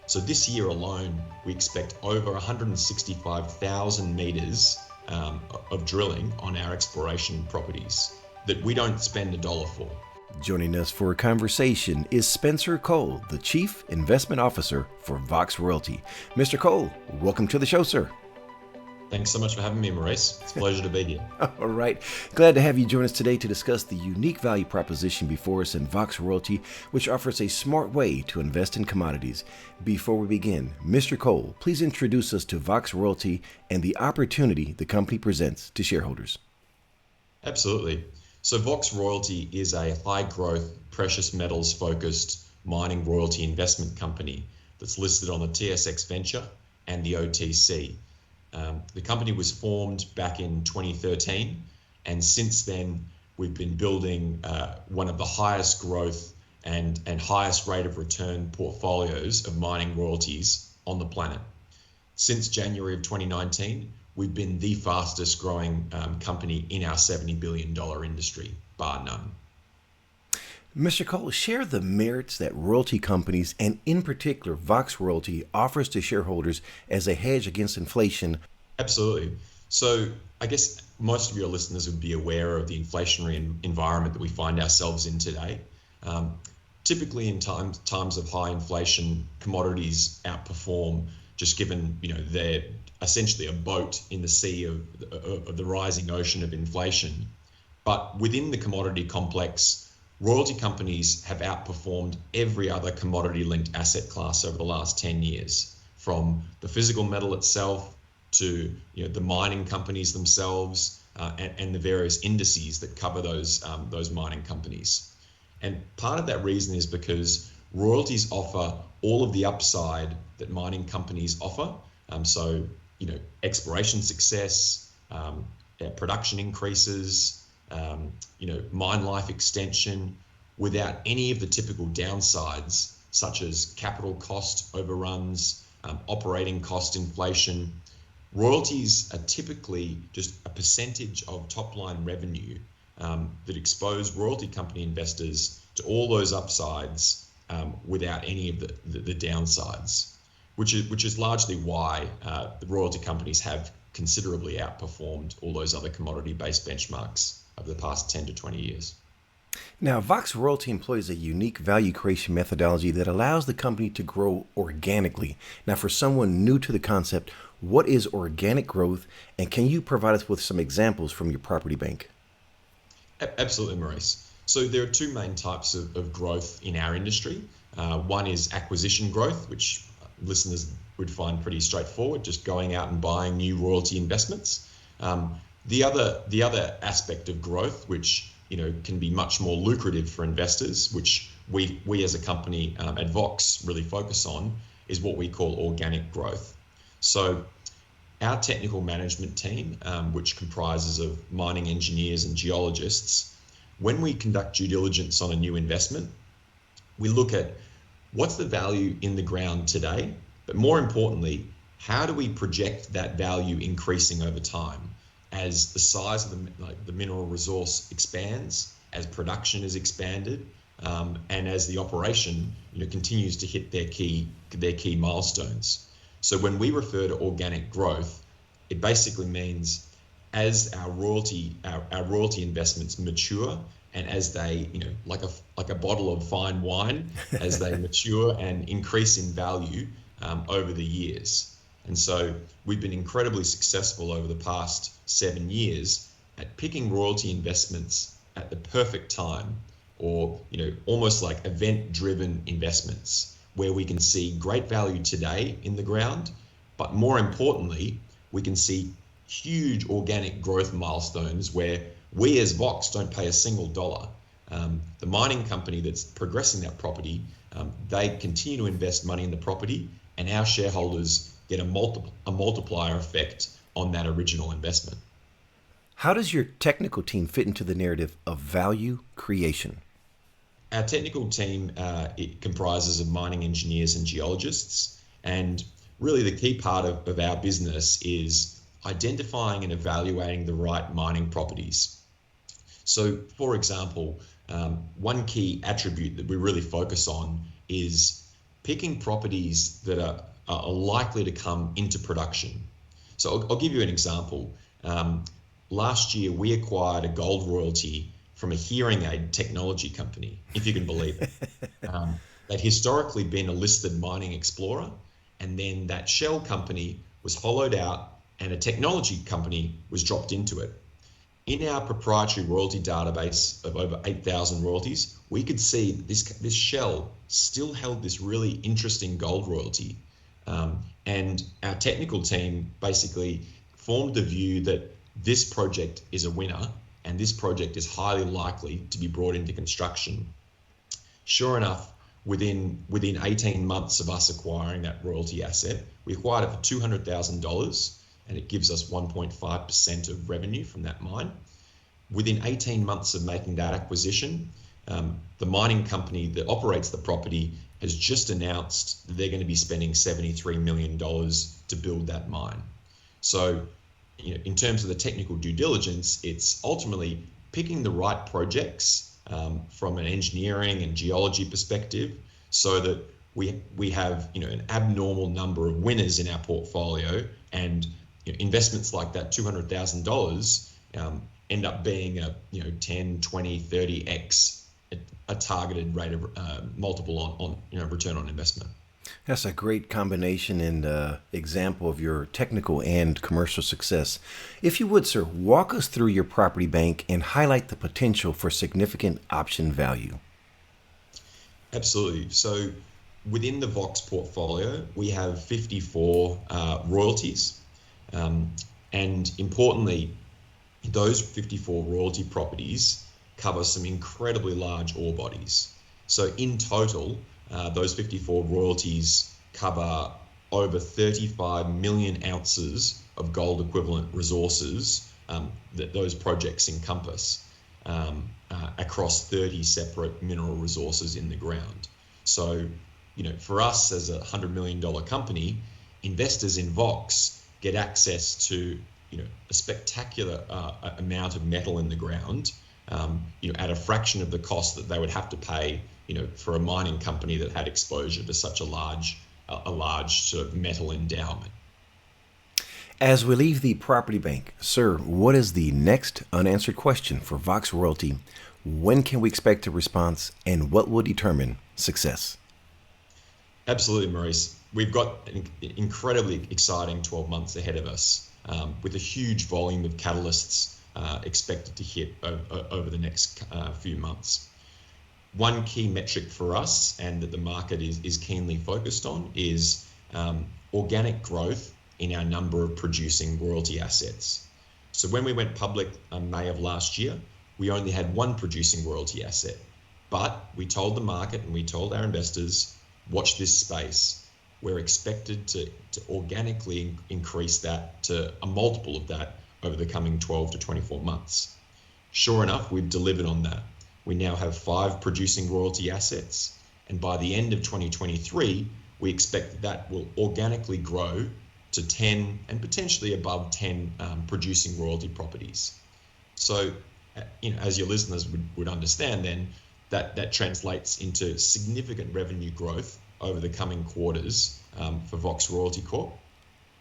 So this year alone, we expect over 165,000 meters of drilling on our exploration properties that we don't spend a dollar for. Joining us for a conversation is Spencer Cole, the Chief Investment Officer for VOX Royalty. Mr. Cole, welcome to the show, sir. Thanks so much for having me, Maurice. It's a pleasure to be here. All right. Glad to have you join us today to discuss the unique value proposition before us in VOX Royalty, which offers a smart way to invest in commodities. Before we begin, Mr. Cole, please introduce us to VOX Royalty and the opportunity the company presents to shareholders. Absolutely. So VOX Royalty is a high-growth, precious metals-focused mining royalty investment company that's listed on the TSX Venture and the OTC. The company was formed back in 2013, and since then we've been building one of the highest growth and highest rate of return portfolios of mining royalties on the planet. Since January of 2019, we've been the fastest growing company in our $70 billion industry, bar none. Mr. Cole, share the merits that royalty companies, and in particular VOX Royalty, offers to shareholders as a hedge against inflation. Absolutely. So I guess most of your listeners would be aware of the inflationary environment that we find ourselves in today. Typically in times of high inflation, commodities outperform, just given they're essentially a boat in the sea of the rising ocean of inflation. But within the commodity complex, royalty companies have outperformed every other commodity-linked asset class over the last 10 years, from the physical metal itself to the mining companies themselves and the various indices that cover those mining companies. And part of that reason is because royalties offer all of the upside that mining companies offer. So exploration success, production increases, mine life extension, without any of the typical downsides, such as capital cost overruns, operating cost inflation. Royalties are typically just a percentage of top-line revenue that expose royalty company investors to all those upsides without any of the downsides, which is largely why the royalty companies have considerably outperformed all those other commodity-based benchmarks over the past 10 to 20 years. Now, VOX Royalty employs a unique value creation methodology that allows the company to grow organically. Now, for someone new to the concept, what is organic growth, and can you provide us with some examples from your property bank? Absolutely, Maurice. So there are two main types of growth in our industry. One is acquisition growth, which listeners would find pretty straightforward, just going out and buying new royalty investments. The other aspect of growth, which can be much more lucrative for investors, which we as a company at VOX really focus on, is what we call organic growth. So our technical management team, which comprises of mining engineers and geologists, when we conduct due diligence on a new investment, we look at what's the value in the ground today, but more importantly, how do we project that value increasing over time as the size of the mineral resource expands, as production is expanded, and as the operation continues to hit their key milestones. So when we refer to organic growth, it basically means as our royalty investments mature, and as they like a bottle of fine wine, as they mature and increase in value over the years. And so we've been incredibly successful over the past 7 years at picking royalty investments at the perfect time, or almost like event-driven investments, where we can see great value today in the ground, but more importantly, we can see huge organic growth milestones where we as VOX don't pay a single dollar. The mining company that's progressing that property, they continue to invest money in the property, and our shareholders get a multiplier effect on that original investment. How does your technical team fit into the narrative of value creation? Our technical team, it comprises of mining engineers and geologists, and really the key part of our business is identifying and evaluating the right mining properties. So, for example, one key attribute that we really focus on is picking properties that are likely to come into production. So I'll give you an example. Last year, we acquired a gold royalty from a hearing aid technology company, if you can believe it. They'd historically been a listed mining explorer, and then that shell company was hollowed out and a technology company was dropped into it. In our proprietary royalty database of over 8,000 royalties, we could see that this shell still held this really interesting gold royalty. And our technical team basically formed the view that this project is a winner and this project is highly likely to be brought into construction. Sure enough, within 18 months of us acquiring that royalty asset, we acquired it for $200,000, and it gives us 1.5% of revenue from that mine. Within 18 months of making that acquisition, the mining company that operates the property has just announced that they're going to be spending $73 million to build that mine. So, in terms of the technical due diligence, it's ultimately picking the right projects from an engineering and geology perspective, so that we have an abnormal number of winners in our portfolio, and investments like that $200,000 end up being a 10, 20, 30x a targeted rate of multiple on return on investment. That's a great combination and example of your technical and commercial success. If you would, sir, walk us through your property bank and highlight the potential for significant option value. Absolutely. So within the VOX portfolio, we have 54 royalties. And importantly, those 54 royalty properties cover some incredibly large ore bodies. So in total, those 54 royalties cover over 35 million ounces of gold equivalent resources that those projects encompass across 30 separate mineral resources in the ground. So, for us as a $100 million company, investors in VOX get access to, a spectacular amount of metal in the ground, at a fraction of the cost that they would have to pay, for a mining company that had exposure to such a large sort of metal endowment. As we leave the property bank, sir, what is the next unanswered question for VOX Royalty? When can we expect a response, and what will determine success? Absolutely, Maurice. We've got an incredibly exciting 12 months ahead of us, with a huge volume of catalysts expected to hit over the next few months. One key metric for us, and that the market is keenly focused on, is organic growth in our number of producing royalty assets. So when we went public in May of last year, we only had one producing royalty asset, but we told the market and we told our investors, watch this space. We're expected to organically increase that to a multiple of that over the coming 12 to 24 months. Sure enough, we've delivered on that. We now have 5 producing royalty assets, and by the end of 2023, we expect that will organically grow to 10 and potentially above 10 producing royalty properties. So, as your listeners would understand, then that translates into significant revenue growth over the coming quarters for VOX Royalty Corp.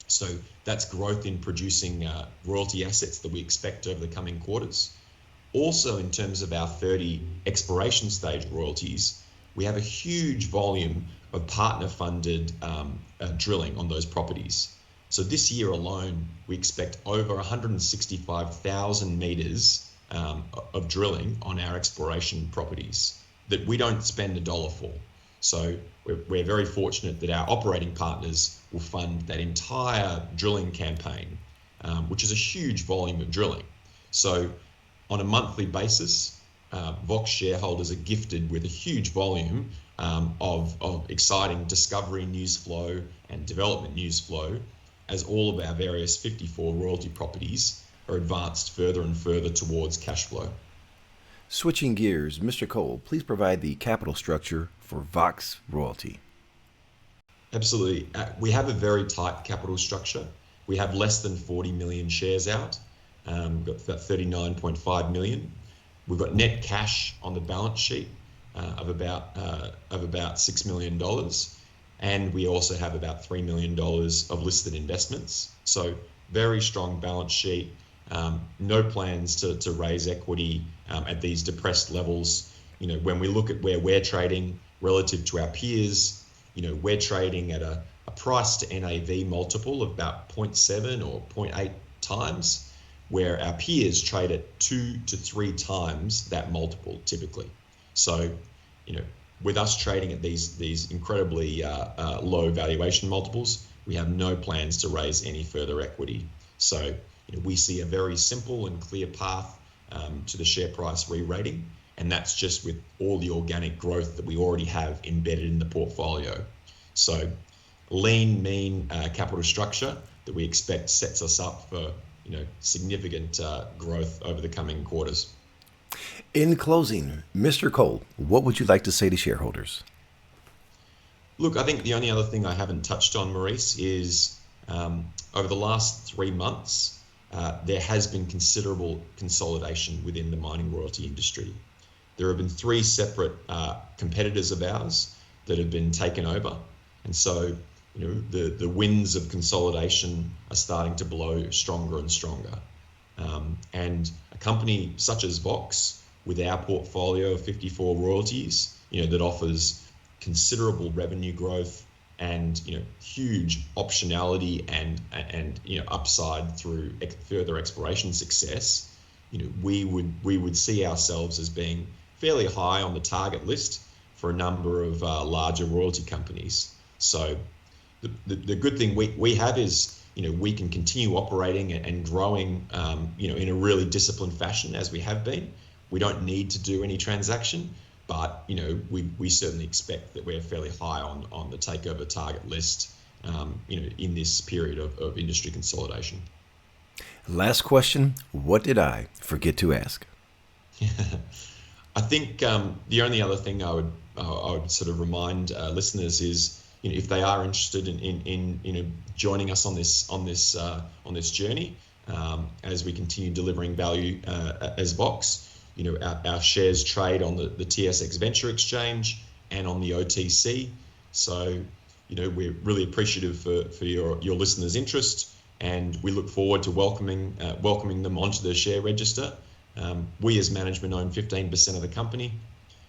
So that's growth in producing royalty assets that we expect over the coming quarters. Also, in terms of our 30 exploration stage royalties, we have a huge volume of partner-funded drilling on those properties. So this year alone, we expect over 165,000 meters of drilling on our exploration properties that we don't spend a dollar for. So we're very fortunate that our operating partners will fund that entire drilling campaign, which is a huge volume of drilling. So on a monthly basis, VOX shareholders are gifted with a huge volume of exciting discovery news flow and development news flow, as all of our various 54 royalty properties are advanced further and further towards cash flow. Switching gears, Mr. Cole, please provide the capital structure for VOX Royalty. Absolutely. We have a very tight capital structure. We have less than 40 million shares out. We've got about 39.5 million. We've got net cash on the balance sheet of about $6 million. And we also have about $3 million of listed investments. So very strong balance sheet, no plans to raise equity at these depressed levels. When we look at where we're trading relative to our peers, we're trading at a price to NAV multiple of about 0.7 or 0.8 times, where our peers trade at 2 to 3 times that multiple typically. So, with us trading at these incredibly low valuation multiples, we have no plans to raise any further equity. So, we see a very simple and clear path to the share price re-rating, and that's just with all the organic growth that we already have embedded in the portfolio. So, lean, mean capital structure that we expect sets us up for significant growth over the coming quarters. In closing, Mr. Cole, what would you like to say to shareholders? Look, I think the only other thing I haven't touched on, Maurice, is over the last 3 months, there has been considerable consolidation within the mining royalty industry. There have been 3 separate competitors of ours that have been taken over. And so, the winds of consolidation are starting to blow stronger and stronger. And a company such as VOX, with our portfolio of 54 royalties, that offers considerable revenue growth and huge optionality and upside through further exploration success, we would see ourselves as being fairly high on the target list for a number of larger royalty companies. So the good thing we have is we can continue operating and growing in a really disciplined fashion as we have been. We don't need to do any transaction, but we certainly expect that we're fairly high on the takeover target list in this period of industry consolidation. Last question, what did I forget to ask? I think the only other thing I would sort of remind listeners is if they are interested in joining us on this journey as we continue delivering value as VOX. Our shares trade on the TSX Venture Exchange and on the OTC. So, we're really appreciative for your listeners' interest, and we look forward to welcoming them onto the share register. We as management own 15% of the company.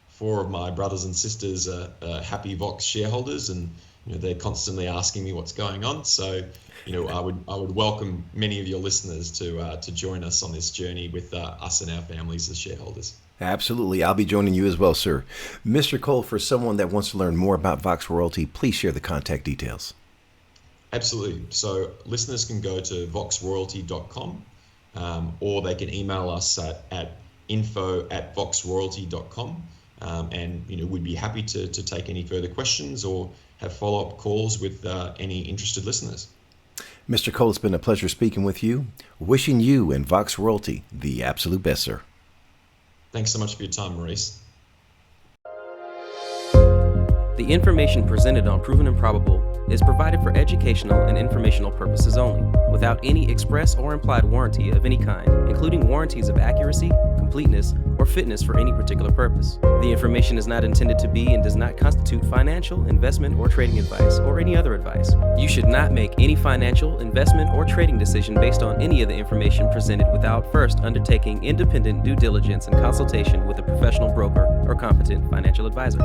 4 of my brothers and sisters are happy VOX shareholders, and they're constantly asking me what's going on. So, I would welcome many of your listeners to join us on this journey with us and our families as shareholders. Absolutely. I'll be joining you as well, sir. Mr. Cole, for someone that wants to learn more about VOX Royalty, please share the contact details. Absolutely. So listeners can go to voxroyalty.com or they can email us at info@voxroyalty.com. And we'd be happy to take any further questions or have follow-up calls with any interested listeners. Mr. Cole, it's been a pleasure speaking with you. Wishing you and VOX Royalty the absolute best, sir. Thanks so much for your time, Maurice. The information presented on Proven and Probable is provided for educational and informational purposes only, without any express or implied warranty of any kind, including warranties of accuracy, completeness, or fitness for any particular purpose. The information is not intended to be and does not constitute financial, investment, or trading advice, or any other advice. You should not make any financial, investment, or trading decision based on any of the information presented without first undertaking independent due diligence and consultation with a professional broker or competent financial advisor.